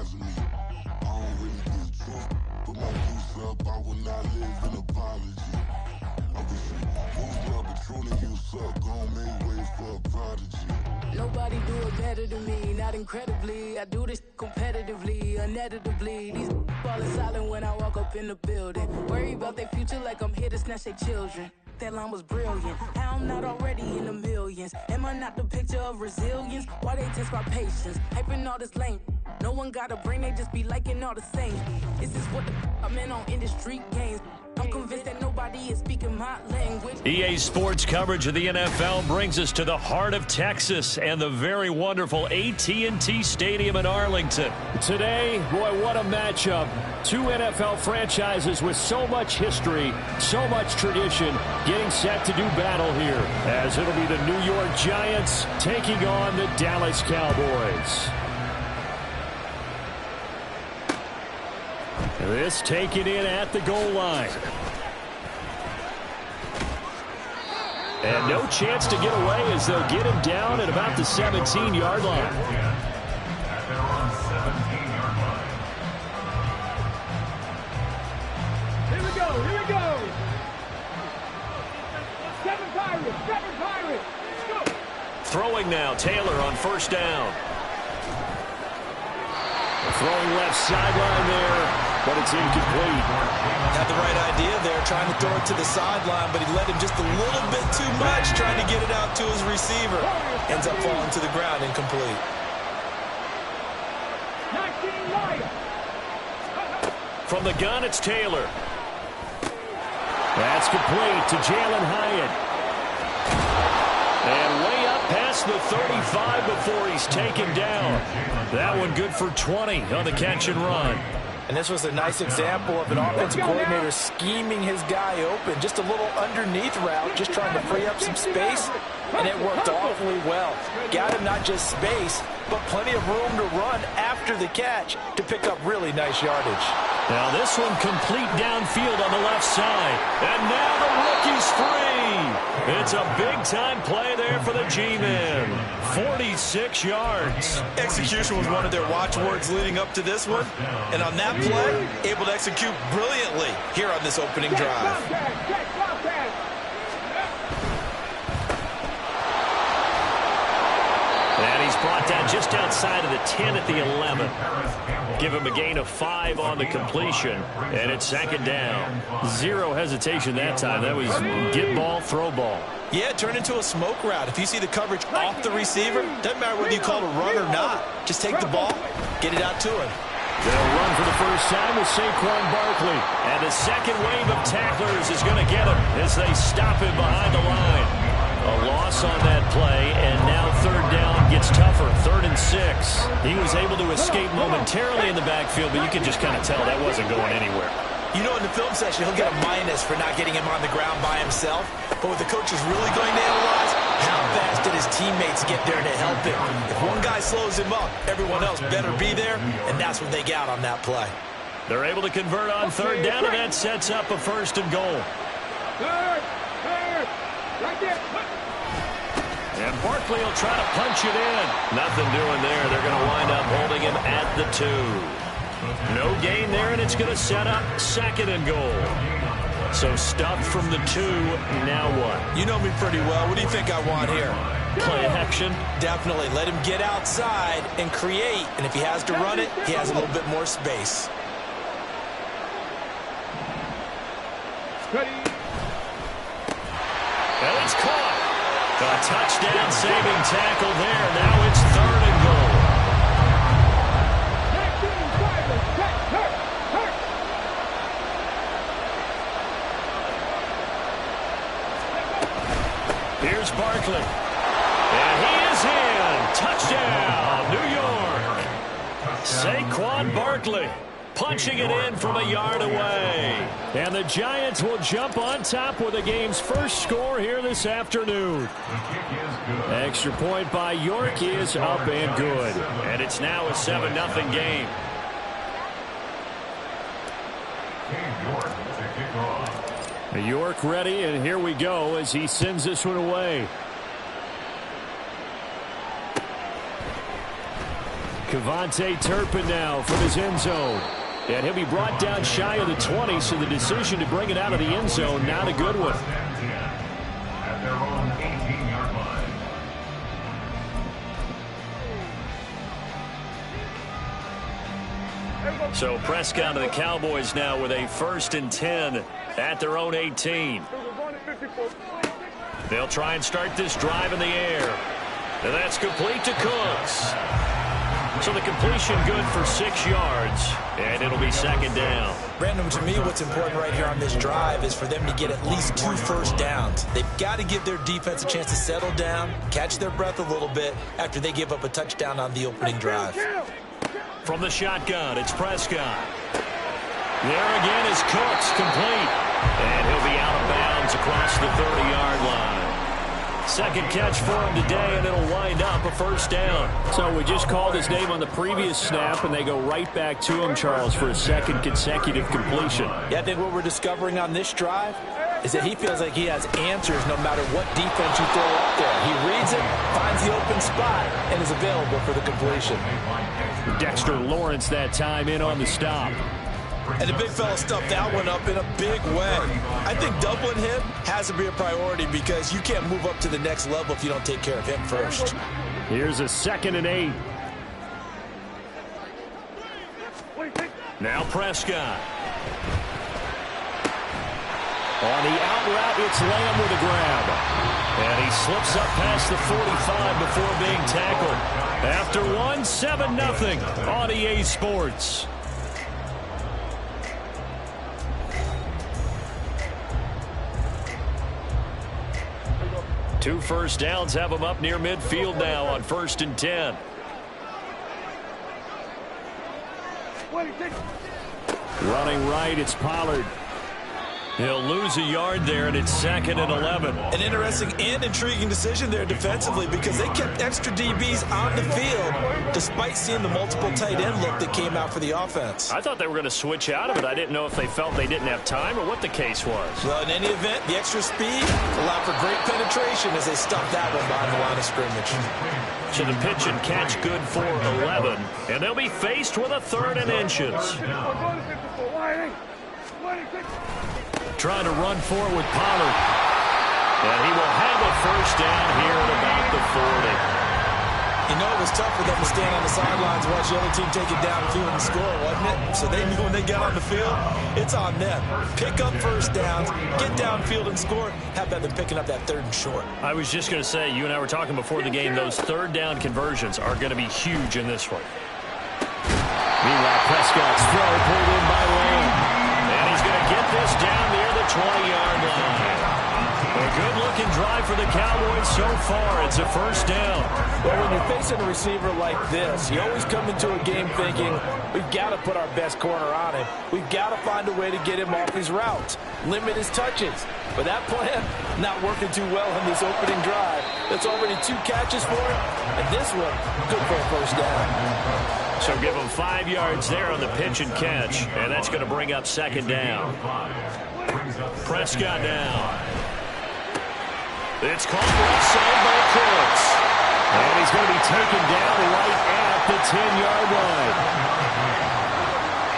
advise me. I don't really get drunk, but my goose up, I will not live an apology. I wish you moved up, but truly you suck, gon' make way for a prodigy. Nobody do it better than me, not incredibly. I do this competitively, uneditably. These falling silent when I walk up in the building. Worry about their future like I'm here to snatch their children. That line was brilliant. How I'm not already in the millions. Am I not the picture of resilience? Why they test my patience? Hyping all this lame. No one got a brain, they just be liking all the same. This is what the I'm in on industry games. I'm convinced that nobody is speaking my language. EA Sports coverage of the NFL brings us to the heart of Texas and the very wonderful AT&T Stadium in Arlington. Today, boy, what a matchup. Two NFL franchises with so much history, so much tradition, getting set to do battle here, as it'll be the New York Giants taking on the Dallas Cowboys. This taken in at the goal line. And no chance to get away as they'll get him down at about the 17-yard line. At their own 17-yard line. Here we go, here we go. Seven Pirates, go. Throwing now, Taylor on first down. Throwing left sideline there, but it's incomplete. Had the right idea there, trying to throw it to the sideline, but he let him just a little bit too much, trying to get it out to his receiver. Ends up falling to the ground, incomplete. 19 Lions. From the gun, it's Taylor. That's complete to Jalen Hyatt. And way up past the 35 before he's taken down. That one good for 20 on the catch and run. And this was a nice example of an offensive coordinator scheming his guy open. Just a little underneath route, just trying to free up some space, and it worked awfully well. Got him not just space, but plenty of room to run after the catch to pick up really nice yardage. Now this one complete downfield on the left side. And now the rookie's free. It's a big-time play there for the G-Men. 46 yards. Execution was one of their watchwords leading up to this one. And on that play, able to execute brilliantly here on this opening drive. And he's brought down just outside of the 10 at the 11. Give him a gain of 5 on the completion, and it's second down. Zero hesitation that time. That was get ball, throw ball. Yeah, it turned into a smoke route. If you see the coverage off the receiver, doesn't matter whether you call it a run or not. Just take the ball, get it out to him. They'll run for the first time with Saquon Barkley. And the second wave of tacklers is going to get him as they stop him behind the line. A loss on that play, and now third down gets tougher. 3rd and 6. He was able to escape momentarily in the backfield, but you could just kind of tell that wasn't going anywhere. You know, in the film session, he'll get a minus for not getting him on the ground by himself. But what the coach is really going to analyze, how fast did his teammates get there to help him? If one guy slows him up, everyone else better be there, and that's what they got on that play. They're able to convert on third down, and that sets up a 1st and goal. Third, right there. And Barkley will try to punch it in. Nothing doing there. They're going to wind up holding him at the 2. No gain there, and it's going to set up 2nd and goal. So stuffed from the 2, now what? You know me pretty well. What do you think I want here? Play action? Definitely. Let him get outside and create. And if he has to run it, he has a little bit more space. Ready. Well, it's caught. A touchdown-saving tackle there. Now it's 3rd and goal. 19 Pirates, hurt. Here's Barkley. And he is in. Touchdown, New York. Saquon Barkley punching it in from a yard away. And the Giants will jump on top with the game's first score here this afternoon. Extra point by York is up and good. And it's now a 7-0 game. York ready, and here we go as he sends this one away. Kevontae Turpin now from his end zone. And he'll be brought down shy of the 20, so the decision to bring it out of the end zone, not a good one. At their own 18-yard line. So Prescott to the Cowboys now with a 1st and 10 at their own 18. They'll try and start this drive in the air. And that's complete to Cooks. So the completion good for 6 yards, and it'll be 2nd down. Brandon, to me, what's important right here on this drive is for them to get at least 2 first downs. They've got to give their defense a chance to settle down, catch their breath a little bit after they give up a touchdown on the opening drive. From the shotgun, it's Prescott. There again is Cooks, complete. And he'll be out of bounds across the 30-yard line. 2nd catch for him today, and it'll wind up a 1st down. So we just called his name on the previous snap, and they go right back to him, Charles, for a 2nd consecutive completion. Yeah, I think what we're discovering on this drive is that he feels like he has answers no matter what defense you throw up there. He reads it, finds the open spot, and is available for the completion. Dexter Lawrence that time in on the stop. And the big fella stuffed that one up in a big way. I think doubling him has to be a priority because you can't move up to the next level if you don't take care of him first. Here's a 2nd and 8. Now Prescott. On the out route, it's Lamb with a grab. And he slips up past the 45 before being tackled. After 7-0 on EA Sports. Two first downs have him up near midfield now on 1st and 10. Running right, it's Pollard. He'll lose a yard there, and it's 2nd and 11. An interesting and intriguing decision there defensively because they kept extra DBs on the field despite seeing the multiple tight end look that came out for the offense. I thought they were going to switch out of it. I didn't know if they felt they didn't have time or what the case was. Well, in any event, the extra speed allowed for great penetration as they stuffed that one behind the line of scrimmage. So the pitch and catch good for 11, and they'll be faced with a 3rd and inches. Trying to run forward with Pollard. And he will have a 1st down here at about the 40. You know, it was tough for them to stand on the sidelines and watch the other team take it downfield and score, wasn't it? So they knew when they got on the field, it's on them. Pick up 1st downs, get downfield and score. How about them picking up that 3rd and short? I was just going to say, you and I were talking before the game, those 3rd down conversions are going to be huge in this one. Meanwhile, Prescott's throw pulled in by Lamb. And he's going to get this down near the 20-yard line. A good-looking drive for the Cowboys so far. It's a 1st down. Well, when you're facing a receiver like this, you always come into a game thinking, we've got to put our best corner on him. We've got to find a way to get him off his routes, limit his touches. But that plan, not working too well in this opening drive. That's already 2 catches for him, and this one, good for a 1st down. So give him 5 yards there on the pitch and catch, and that's going to bring up 2nd down. Prescott down. It's called left side by Cooks. And he's going to be taken down right at the 10-yard line.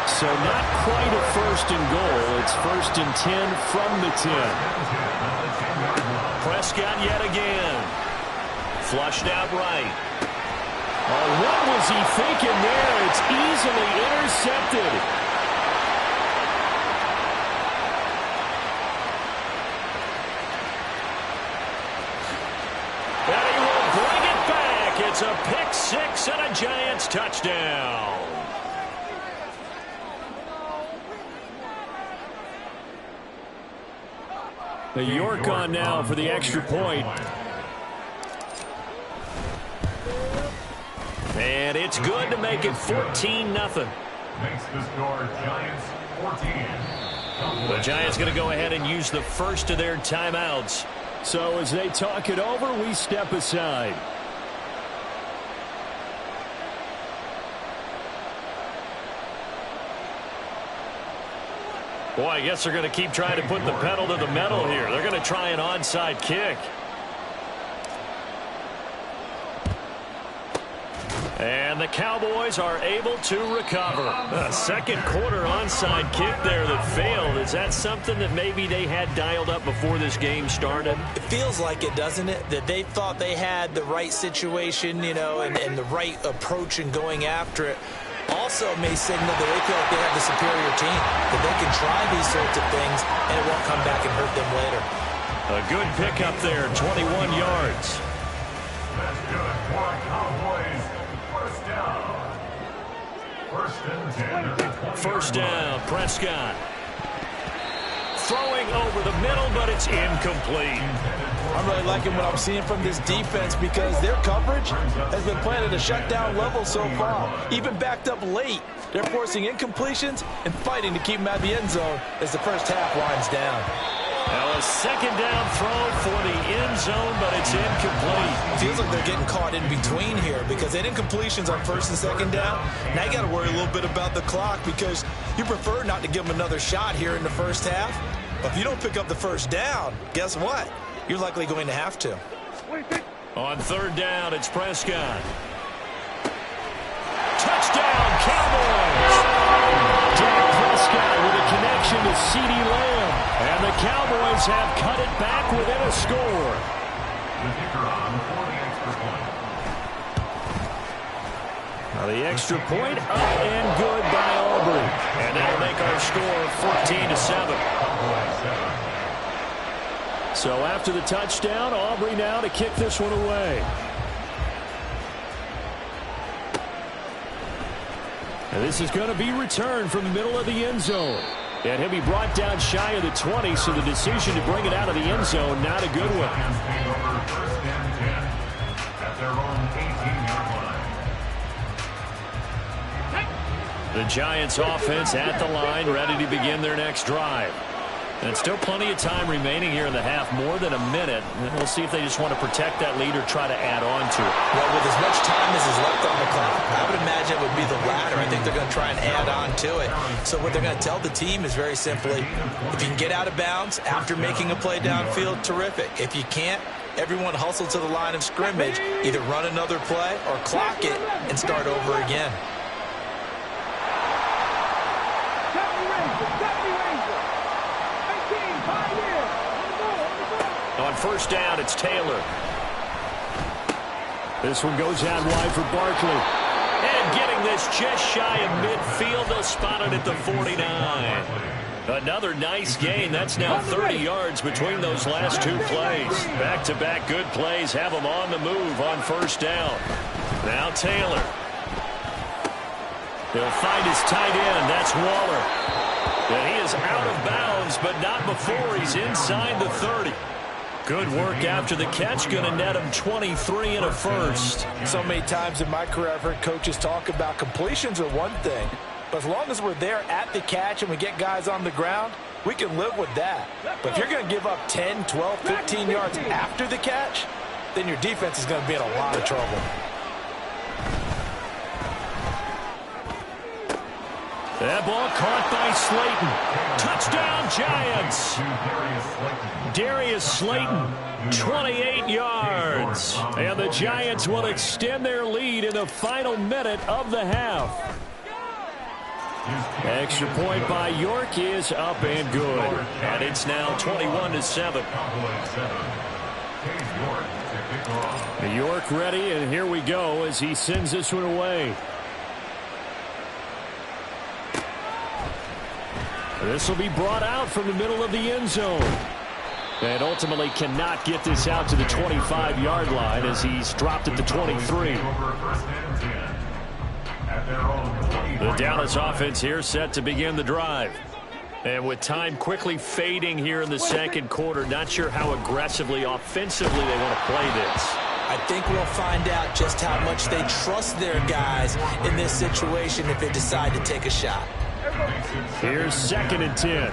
So not quite a 1st and goal. It's 1st and 10 from the 10. Prescott yet again. Flushed out right. Oh, what was he thinking there? It's easily intercepted. And he will bring it back. It's a pick 6 and a Giants touchdown. The York on now for the extra point. And it's good to make it 14-0. Makes the score Giants 14. The Giants going to go ahead and use the first of their timeouts. So as they talk it over, we step aside. Boy, I guess they're going to keep trying to put the pedal to the metal here. They're going to try an onside kick. And the Cowboys are able to recover. A second quarter onside kick there that failed. Is that something that maybe they had dialed up before this game started? It feels like it, doesn't it? That they thought they had the right situation, you know, and the right approach in going after it. Also may signal that they feel like they have the superior team, that they can try these sorts of things, and it won't come back and hurt them later. A good pickup there, 21 yards. That's good for Cowboys. First down, Prescott. Throwing over the middle, but it's incomplete. I'm really liking what I'm seeing from this defense because their coverage has been playing at a shutdown level so far. Even backed up late, they're forcing incompletions and fighting to keep them out of the end zone as the first half winds down. Now a second down throw for the end zone, but it's incomplete. Feels like they're getting caught in between here because they had incompletions on first and second down. Now you got to worry a little bit about the clock because you prefer not to give them another shot here in the first half. But if you don't pick up the first down, guess what? You're likely going to have to. On third down, it's Prescott. Touchdown, Cowboys! Dak Prescott with a connection to CeeDee Lamb. And the Cowboys have cut it back within a score. The kicker on for the extra point. Now the extra point up and good by Aubrey. And that'll make our score 14-7. So after the touchdown, Aubrey now to kick this one away. And this is going to be returned from the middle of the end zone. And he'll be brought down shy of the 20, so the decision to bring it out of the end zone, not a good one. First and 10 at their own 18-yard line. The Giants offense at the line, ready to begin their next drive. And still plenty of time remaining here in the half, more than a minute. And we'll see if they just want to protect that lead or try to add on to it. Well, with as much time as is left on the clock, I would imagine it would be the latter. I think they're going to try and add on to it. So what they're going to tell the team is very simply, if you can get out of bounds after making a play downfield, terrific. If you can't, everyone hustle to the line of scrimmage, either run another play or clock it and start over again. On first down, it's Taylor. This one goes out wide for Barkley. And getting this just shy of midfield, they'll spot it at the 49. Another nice gain. That's now 30 yards between those last two plays. Back-to-back good plays have them on the move on first down. Now Taylor. He'll find his tight end. That's Waller. And he is out of bounds, but not before he's inside the 30. Good work after the catch. Going to net him 23 and a first. So many times in my career I've heard coaches talk about completions are one thing, but as long as we're there at the catch and we get guys on the ground, we can live with that. But if you're going to give up 10, 12, 15 yards after the catch, then your defense is going to be in a lot of trouble. That ball caught by Slayton. Touchdown, Giants. Darius Slayton, 28 yards. And the Giants will extend their lead in the final minute of the half. Extra point by York is up and good. And it's now 21-7. York ready, and here we go as he sends this one away. This will be brought out from the middle of the end zone. And ultimately cannot get this out to the 25-yard line as he's dropped at the 23. The Dallas offense here set to begin the drive. And with time quickly fading here in the second quarter, not sure how aggressively, offensively they want to play this. I think we'll find out just how much they trust their guys in this situation if they decide to take a shot. Here's 2nd and 10.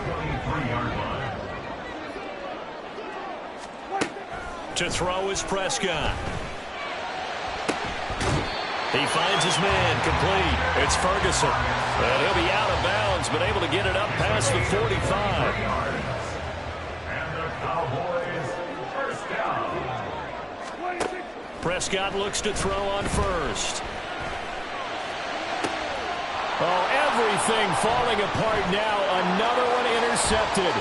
To throw is Prescott. He finds his man complete. It's Ferguson. And he'll be out of bounds, but able to get it up past the 45. And the Cowboys first down. Prescott looks to throw on first. Oh, everything falling apart now. Another one intercepted.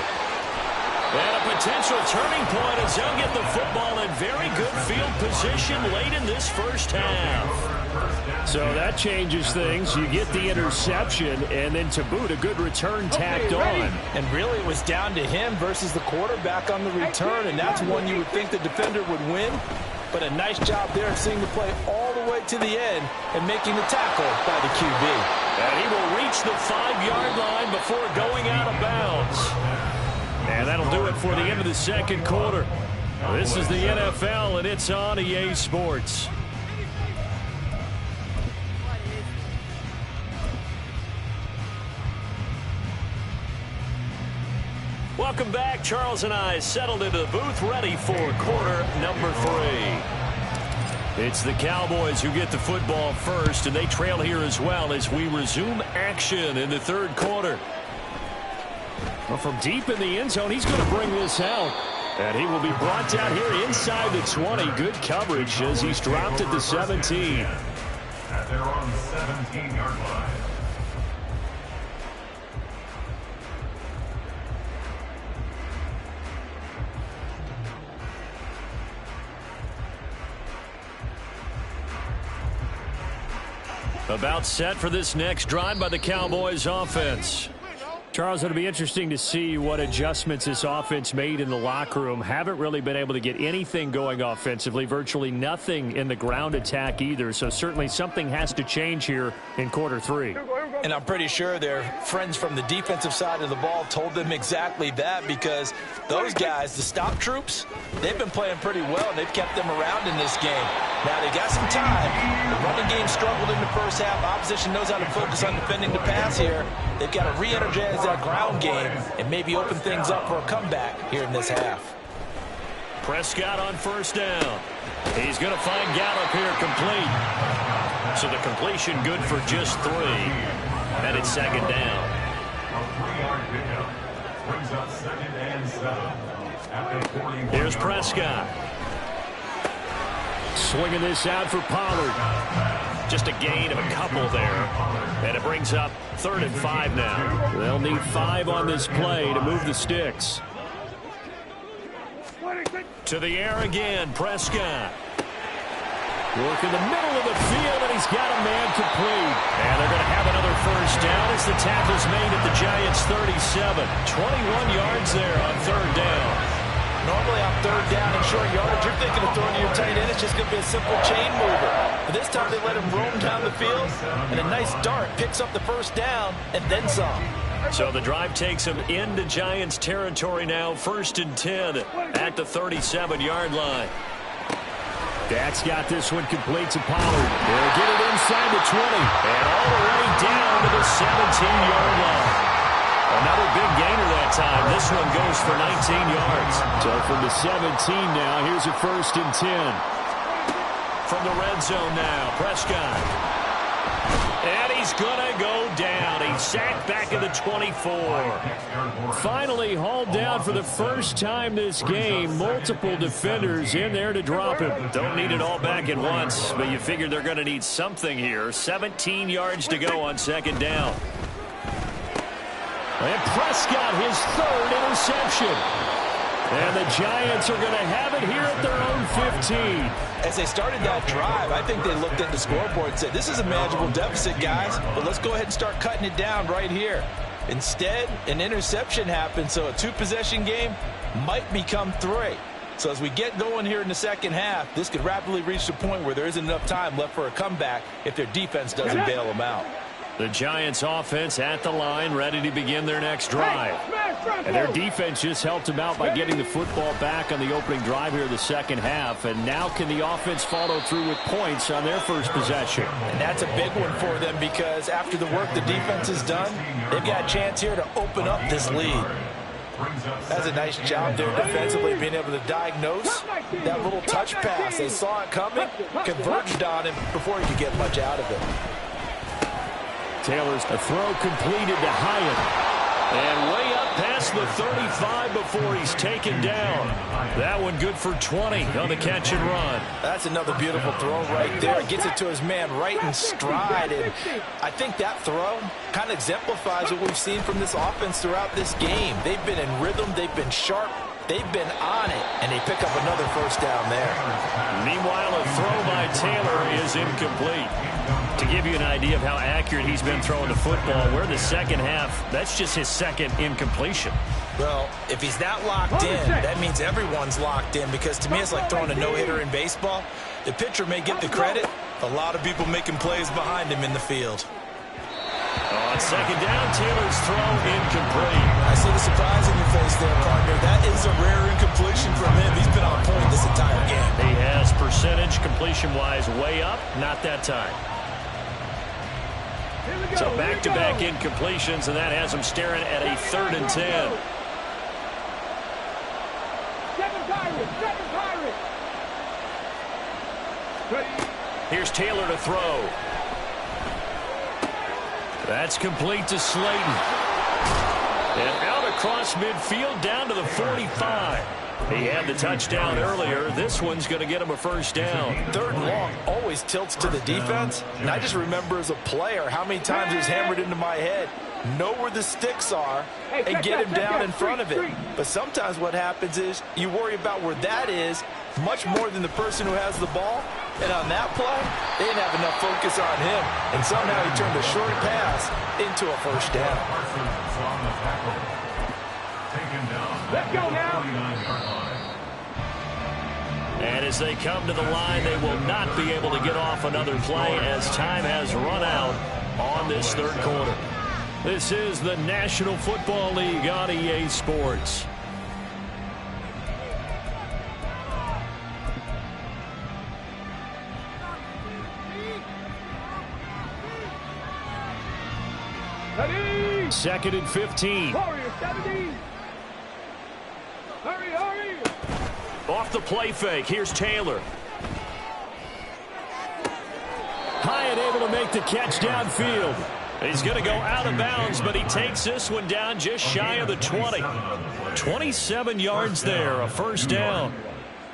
And a potential turning point as they'll get the football in very good field position late in this first half. So that changes things. You get the interception, and then to boot, a good return tacked on. And really, it was down to him versus the quarterback on the return, and that's one you would think the defender would win. But a nice job there of seeing the play all the way to the end and making the tackle by the QB. And he will reach the 5-yard line before going out of bounds. And that'll do it for the end of the second quarter. This is the NFL, and it's on EA Sports. Welcome back. Charles and I settled into the booth, ready for quarter number 3. It's the Cowboys who get the football first, and they trail here as well as we resume action in the third quarter. Well, from deep in the end zone, he's going to bring this out. And he will be brought down here inside the 20. Good coverage as he's dropped at the 17. At their own 17-yard line. About set for this next drive by the Cowboys offense. Charles, it'll be interesting to see what adjustments this offense made in the locker room. Haven't really been able to get anything going offensively, virtually nothing in the ground attack either. So certainly something has to change here in quarter 3. And I'm pretty sure their friends from the defensive side of the ball told them exactly that, because those guys, the stop troops, they've been playing pretty well, and they've kept them around in this game. Now, they got some time. The running game struggled in the first half. Opposition knows how to focus on defending the pass here. They've got to re-energize that ground game and maybe open things up for a comeback here in this half. Prescott on first down. He's going to find Gallup here complete. So the completion good for just 3. And it's second down. A 3-yard pickup brings up 2nd and 7. At the 41. Here's Prescott. Swinging this out for Pollard. Just a gain of a couple there. And it brings up 3rd and 5 now. They'll need 5 on this play to move the sticks. To the air again, Prescott. Work in the middle of the field, and he's got a man complete. And they're going to have another first down as the tackle's made at the Giants' 37. 21 yards there on 3rd down. Normally on 3rd down and short yardage, you're thinking of throwing to your tight end. It's just going to be a simple chain mover. But this time they let him roam down the field, and a nice dart picks up the first down and then some. So the drive takes him into Giants territory now. 1st and 10 at the 37-yard line. Dak's got this one complete to Pollard. They'll get it inside the 20 and all the way down to the 17-yard line. Another big gainer that time. This one goes for 19 yards. So from the 17 now, here's a 1st and 10. From the red zone now, Prescott. And he's going to go down. He's sacked back at the 24. Finally hauled down for the first time this game. Multiple defenders in there to drop him. Don't need it all back at once, but you figure they're going to need something here. 17 yards to go on 2nd down. And Prescott, his 3rd interception. And the Giants are going to have it here at their own 15. As they started that drive, I think they looked at the scoreboard and said, this is a manageable deficit, guys, but let's go ahead and start cutting it down right here. Instead, an interception happened, so a 2-possession game might become 3. So as we get going here in the second half, this could rapidly reach the point where there isn't enough time left for a comeback if their defense doesn't bail them out. The Giants offense at the line, ready to begin their next drive. And their defense just helped them out by getting the football back on the opening drive here in the second half. And now can the offense follow through with points on their first possession? And that's a big one for them, because after the work the defense has done, they've got a chance here to open up this lead. That's a nice job there defensively, being able to diagnose that little touch pass. They saw it coming, converged on him before he could get much out of it. Taylor's a throw completed to Hyatt. And way up past the 35 before he's taken down. That one good for 20 on the catch and run. That's another beautiful throw right there. Gets it to his man right in stride. And I think that throw kind of exemplifies what we've seen from this offense throughout this game. They've been in rhythm. They've been sharp. They've been on it. And they pick up another first down there. Meanwhile, a throw by Taylor is incomplete. To give you an idea of how accurate he's been throwing the football, we're in the second half. That's just his second incompletion. Well, if he's that locked in, that means everyone's locked in, because to me it's like throwing a no-hitter in baseball. The pitcher may get the credit. A lot of people making plays behind him in the field. On second down, Taylor's throw incomplete. I see the surprise in your face there, partner. That is a rare incompletion from him. He's been on point this entire game. He has percentage completion-wise way up, not that time. So back-to-back incompletions, and that has him staring at a 3rd and 10. Here's Taylor to throw. That's complete to Slayton. And out across midfield down to the 45. He had the touchdown earlier. This one's going to get him a first down. 3rd and long always tilts to the defense. And I just remember as a player how many times it was hammered into my head. Know where the sticks are and get him down in front of it. But sometimes what happens is you worry about where that is much more than the person who has the ball. And on that play, they didn't have enough focus on him. And somehow he turned a short pass into a first down. Let's go now. And as they come to the line, they will not be able to get off another play as time has run out on this 3rd quarter. This is the National Football League on EA Sports. Ready? 2nd and 15. Warrior 70. Hurry, hurry. Off the play fake. Here's Taylor. Hyatt able to make the catch downfield. He's going to go out of bounds, but he takes this one down just shy of the 20. 27 yards there, a first down.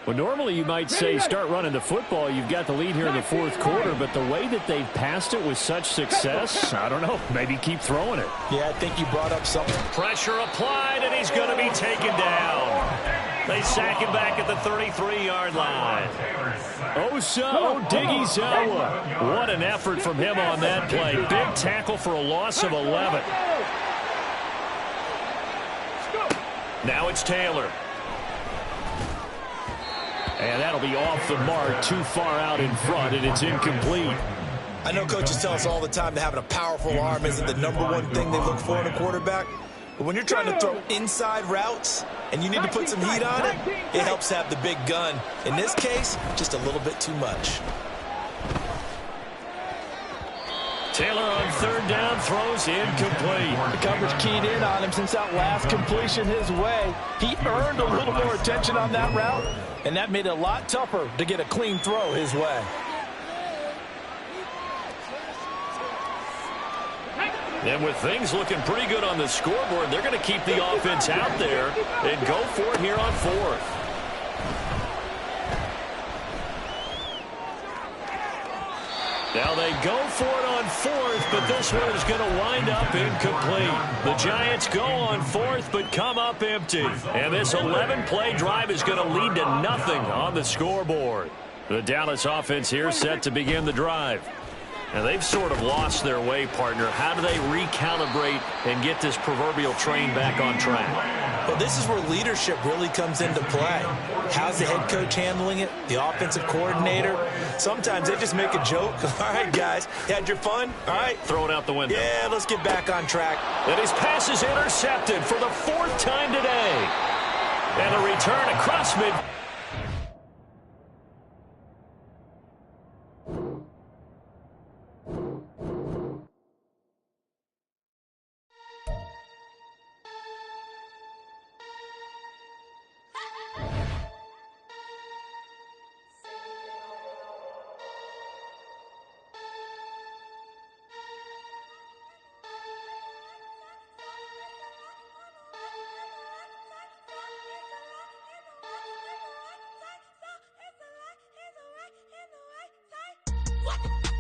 Well, normally you might say start running the football. You've got the lead here in the 4th quarter, but the way that they've passed it with such success, I don't know, maybe keep throwing it. Yeah, I think you brought up something. Pressure applied, and he's going to be taken down. They sack him back at the 33-yard line. Osa Odighizuwa. What an effort from him on that play. Big tackle for a loss of 11. Now it's Taylor. And that'll be off the mark, too far out in front, and it's incomplete. I know coaches tell us all the time that having a powerful arm isn't the #1 thing they look for in a quarterback. But when you're trying to throw inside routes and you need to put some heat on it, it helps have the big gun. In this case, just a little bit too much. Taylor on 3rd down throws incomplete. The coverage keyed in on him since that last completion his way. He earned a little more attention on that route, and that made it a lot tougher to get a clean throw his way. And with things looking pretty good on the scoreboard, they're going to keep the offense out there and go for it here on 4th. Now they go for it on 4th, but this one is going to wind up incomplete. The Giants go on 4th, but come up empty. And this 11-play drive is going to lead to nothing on the scoreboard. The Dallas offense here set to begin the drive. And they've sort of lost their way, partner. How do they recalibrate and get this proverbial train back on track? Well, this is where leadership really comes into play. How's the head coach handling it? The offensive coordinator? Sometimes they just make a joke. All right, guys, you had your fun? All right. Throw it out the window. Yeah, let's get back on track. And his pass is intercepted for the 4th time today. And a return across mid. What?